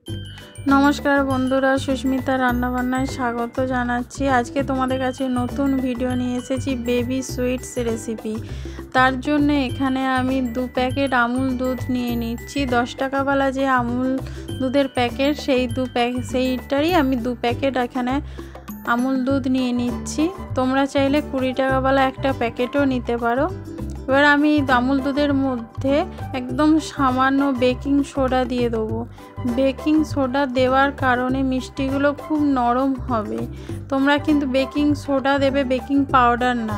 नमस्कार बंधुरा सुष्मिता रान्ना बान्नाय स्वागत जानाच्छि। आज के तुम्हारे काछे नतून भिडियो निये एसेछि बेबी सुइट्स रेसिपि। तार जोन्नो एखाने आमी 2 पैकेट आमुल दूध निये निচ্ছি। 10 टाका वाला जे आमुल दूधेर पैकेट सेइटारই आमी 2 पैकेट एखाने आमुल दूध निये निচ্ছি। तोमरा चाइले 20 टाका वाला एकटा पैकेटও निते पारो। এবার আমি আমুল দুধের মধ্যে একদম সামান্য বেকিং সোডা দিয়ে দেবো। বেকিং সোডা দেওয়ার কারণে মিষ্টিগুলো খুব নরম হবে। তোমরা কিন্তু বেকিং সোডা দেবে, বেকিং পাউডার না।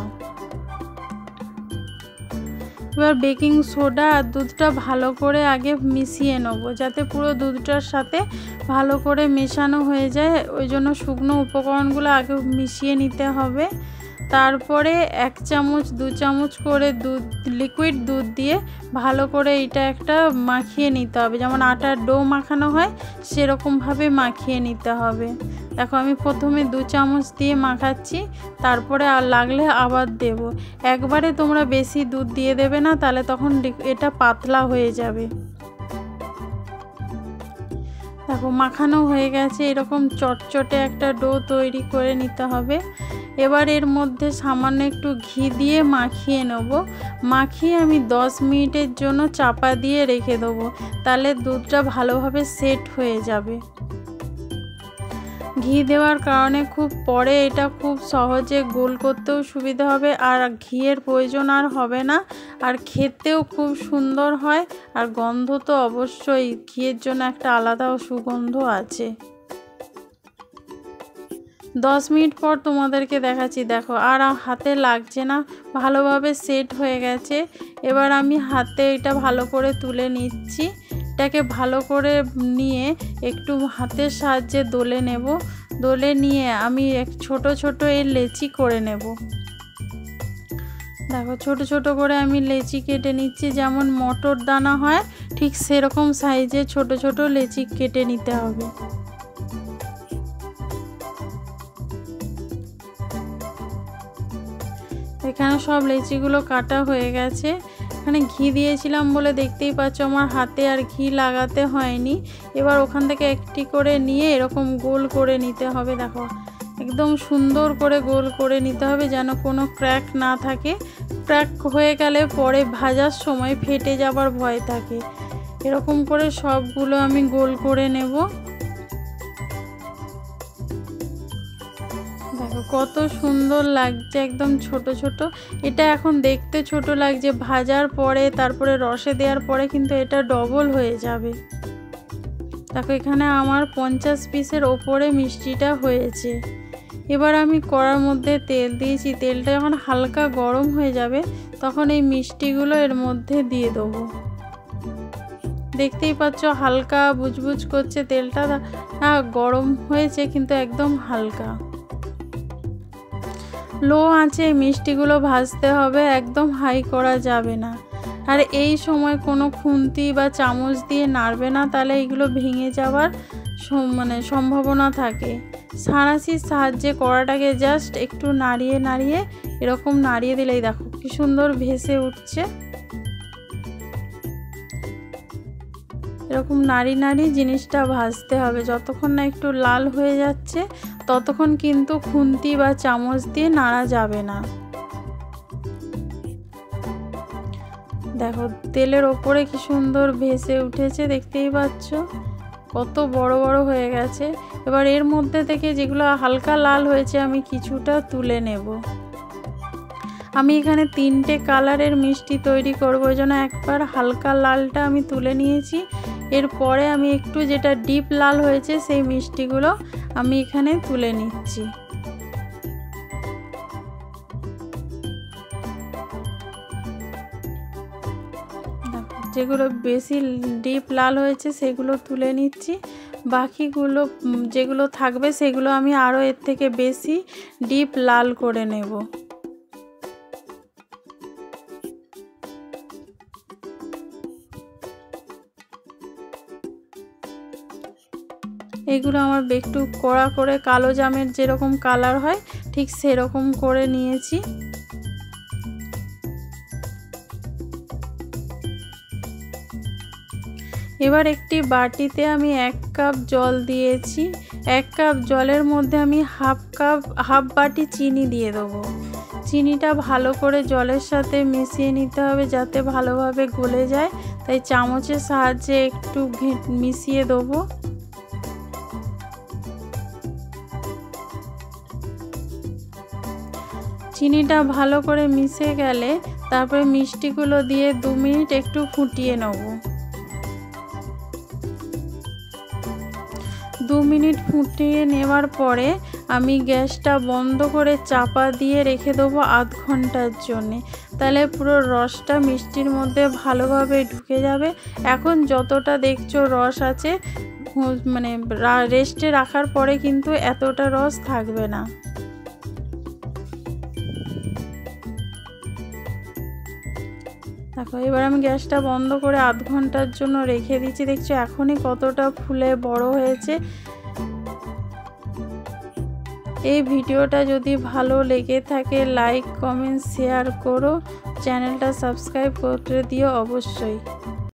এবার বেকিং সোডা আর দুধটা ভালো করে আগে মিশিয়ে নেব, যাতে পুরো দুধটার সাথে ভালো করে মেশানো হয়ে যায়। ওই জন্য শুকনো উপকরণগুলো আগে মিশিয়ে নিতে হবে। তারপরে 1 চামচ 2 চামচ করে দুধ, লিকুইড দুধ দিয়ে ভালো করে এটা একটা মাখিয়ে নিতে হবে, যেমন আটার ডো মাখানো হয় সেরকমভাবে মাখিয়ে নিতে হবে। দেখো আমি প্রথমে 2 চামচ দিয়ে মাখাচ্ছি, তারপরে আর লাগলে আবার দেব। একবারে তোমরা বেশি দুধ দিয়ে দেবে না, তাহলে তখন এটা পাতলা হয়ে যাবে। দেখো মাখানো হয়ে গেছে, এরকম চটচটে একটা ডো তৈরি করে নিতে হবে। এবার এর মধ্যে সামান্য একটু ঘি দিয়ে মাখিয়ে নেব। মাখিয়ে আমি 10 মিনিটের জন্য চাপা দিয়ে রেখে দেবো, তাহলে দুধটা ভালোভাবে সেট হয়ে যাবে। ঘি দেওয়ার কারণে খুব পরে এটা খুব সহজে গোল করতেও সুবিধা হবে, আর ঘিয়ের প্রয়োজন আর হবে না, আর খেতেও খুব সুন্দর হয়। আর গন্ধ তো অবশ্যই, ঘিয়ের জন্য একটা আলাদা সুগন্ধ আছে। 10 মিনিট পর তোমাদেরকে দেখাচ্ছি। দেখো আর হাতে লাগছে না, ভালোভাবে সেট হয়ে গেছে। এবার আমি হাতে এটা ভালো করে তুলে নিচ্ছি। এটাকে ভালো করে নিয়ে একটু হাতের সাহায্যে দোলে নেব। দোলে নিয়ে আমি ছোট ছোট এই লেচি করে নেব। দেখো ছোট ছোট করে আমি লেচি কেটে নিচ্ছি, যেমন মটর দানা হয় ঠিক সেরকম সাইজে ছোট ছোট লেচি কেটে নিতে হবে। এখানে সব লেচিগুলো কাটা হয়ে গেছে। এখানে ঘি দিয়েছিলাম বলে দেখতেই পাচ্ছ আমার হাতে আর ঘি লাগাতে হয়নি। এবার ওখান থেকে একটি করে নিয়ে এরকম গোল করে নিতে হবে। দেখো একদম সুন্দর করে গোল করে নিতে হবে, যেন কোনো ক্র্যাক না থাকে। ক্র্যাক হয়ে গেলে পরে ভাজার সময় ফেটে যাবার ভয় থাকে। এরকম করে সবগুলো আমি গোল করে নেব। দেখো কত সুন্দর লাগছে, একদম ছোট ছোট। এটা এখন দেখতে ছোট লাগছে, ভাজার পরে তারপরে রসে দেওয়ার পরে কিন্তু এটা ডবল হয়ে যাবে। দেখো এখানে আমার 50 পিসের ওপরে মিষ্টিটা হয়েছে। এবার আমি কড়ার মধ্যে তেল দিয়েছি। তেলটা যখন হালকা গরম হয়ে যাবে তখন এই মিষ্টিগুলো এর মধ্যে দিয়ে দেবো। দেখতেই পাচ্ছ হালকা বুজবুজ করছে, তেলটা গরম হয়েছে কিন্তু একদম হালকা। লো আঁচে মিষ্টিগুলো ভাজতে হবে, একদম হাই করা যাবে না। আর এই সময় কোনো খুন্তি বা চামচ দিয়ে নাড়বে না, তাহলে এগুলো ভেঙে যাওয়ার সম্ভাবনা থাকে। ছাঁচের সাহায্যে কড়াটাকে জাস্ট একটু নাড়িয়ে নাড়িয়ে এরকম নাড়িয়ে দিলেই দেখো কি সুন্দর ভেসে উঠছে। এরকম নাড়ি নাড়ি জিনিসটা ভাজতে হবে, যতক্ষণ না একটু লাল হয়ে যাচ্ছে ততক্ষণ কিন্তু খুন্তি বা চামচ দিয়ে নাড়া যাবে না। দেখো তেলের ওপরে কি সুন্দর ভেসে উঠেছে, দেখতেই পাচ্ছ কত বড় বড় হয়ে গেছে। এবার এর মধ্যে থেকে যেগুলো হালকা লাল হয়েছে আমি কিছুটা তুলে নেব। আমি এখানে 3টে কালারের মিষ্টি তৈরি করব, ওই জন্য একবার হালকা লালটা আমি তুলে নিয়েছি। এরপরে আমি একটু যেটা ডিপ লাল হয়েছে সেই মিষ্টিগুলো আমি এখানে তুলে নিচ্ছি। যেগুলো বেশি ডিপ লাল হয়েছে সেগুলো তুলে নিচ্ছি। বাকিগুলো যেগুলো থাকবে সেগুলো আমি আরও এর থেকে বেশি ডিপ লাল করে নেব। এগুলো আমার একটু কড়া করে কালো জামের যেরকম কালার হয় ঠিক সেরকম করে নিয়েছি। এবার একটি বাটিতে আমি 1 কাপ জল দিয়েছি। 1 কাপ জলের মধ্যে আমি হাফ বাটি চিনি দিয়ে দেবো। চিনিটা ভালো করে জলের সাথে মিশিয়ে নিতে হবে যাতে ভালোভাবে গলে যায়, তাই চামচের সাহায্যে একটু মিশিয়ে দেবো। চিনিটা ভালো করে মিশে গেলে তারপরে মিষ্টিগুলো দিয়ে 2 মিনিট একটু ফুটিয়ে নেব। 2 মিনিট ফুটিয়ে নেওয়ার পরে আমি গ্যাসটা বন্ধ করে চাপা দিয়ে রেখে দেবো আধ ঘন্টার জন্যে। তাহলে পুরো রসটা মিষ্টির মধ্যে ভালোভাবে ঢুকে যাবে। এখন যতটা দেখছো রস আছে, মানে রেস্টে রাখার পরে কিন্তু এতটা রস থাকবে না। দেখো এবার আমি গ্যাসটা বন্ধ করে আধ ঘন্টার জন্য রেখে দিচ্ছি। দেখছো এখনই কতটা ফুলে বড় হয়েছে। এই ভিডিওটা যদি ভালো লেগে থাকে লাইক কমেন্ট শেয়ার করো, চ্যানেলটা সাবস্ক্রাইব করে দিও অবশ্যই।